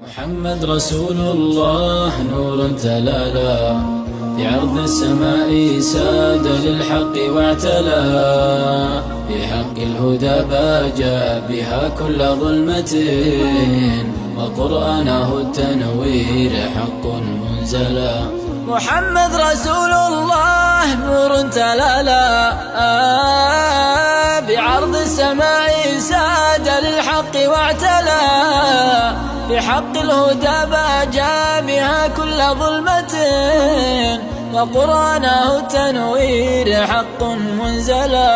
محمد رسول الله نور تلالا في عرض السماء ساد للحق واعتلى بحق الهدى باجى بها كل ظلمة وقرآنه التنوير حق منزلا. محمد رسول الله نور تلالا بعرض السماء ساد للحق واعتلى بحق الهدى باجى بها كل ظلمة وقرآنه التنوير حق منزلا.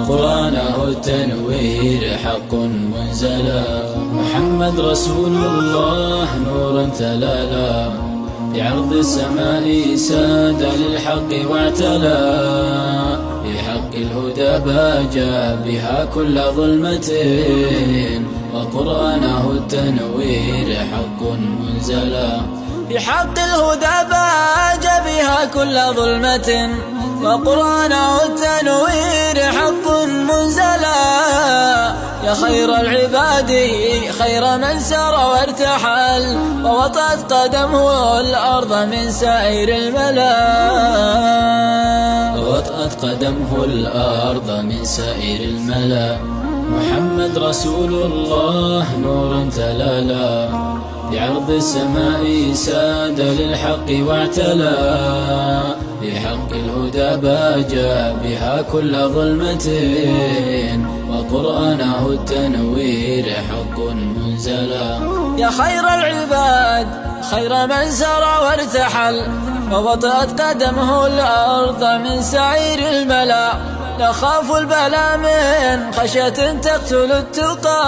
قرآنه التنوير حق منزلا. محمد رسول الله نور تلالا بعرض السماء ساد للحق واعتلى بحق الهدى باجى بها كل ظلمة وقرآنه التنوير حق منزلا. بحق الهدى باجى بها كل ظلمة وقرآنه التنوير حق منزلا. يا خير العباد خير من سار وارتحل ووطأت قدمه الأرض من سائر الملا. ووطأت قدمه الأرض من سائر الملا. محمد رسول الله نور تلالا بعرض السماء ساد للحق واعتلى بحق الهدى باجى بها كل ظلمة وقرآنه التنوير حق منزلا. يا خير العباد خير من سار وارتحل ووطأت قدمه الأرض من سعير الملا. نخاف البلاء من خشية تقتل التقى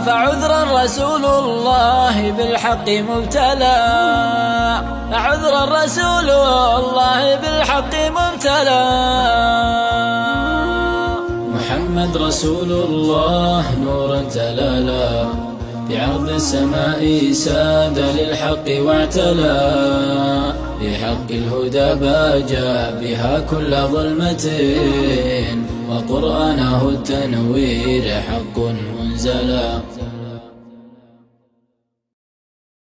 فعذرا رسول الله بالحق مبتلى. عذرا رسول الله بالحق مبتلى. محمد رسول الله نور تلالا بعرض السماء ساد للحق واعتلى بحق الهدى باجى بها كل ظلمة وقرآنه التنوير حق منزلا.